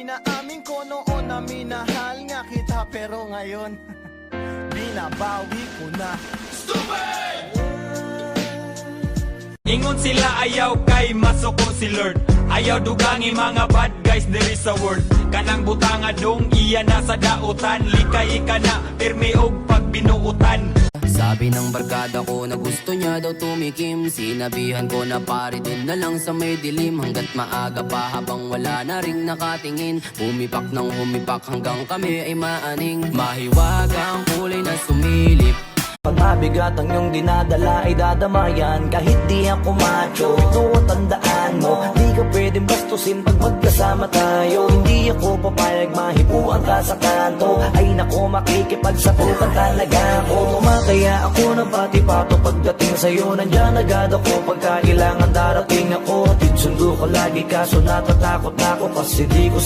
Inaamin ko noon na minahal nga kita, pero ngayon binabawi ko na. Ingon sila ayaw kay masuko si Lord. Ayaw dugangi mga bad guys diri sa world. Kanang butanga dong iya na sa dautan. Likay ka na pirmi og pagbinuutan. Sabi ng barkada ko na gusto niya daw tumikim. Sinabihan ko na pare dun na lang sa may dilim. Hanggat maaga pa habang wala na ring nakatingin. Humipak ng humipak hanggang kami ay maaning. Mahiwagang kulay na sumilip. Pag mabigat ang iyong dinadala ay dadamayan. Kahit di ako macho, ito ang tandaan mo. Di ka pwedeng bastusin pag magkasama tayo. Hindi ako papayag mahipuan ka sa kanto. Ay nako, makikipagsapukan talaga ako. Tumakaya ako ng pati-pato pagdating sa'yo. Nandyan agad ako pagkailangan darating ako. Hatid sundo ko lagi kaso natatakot ako kasi di ko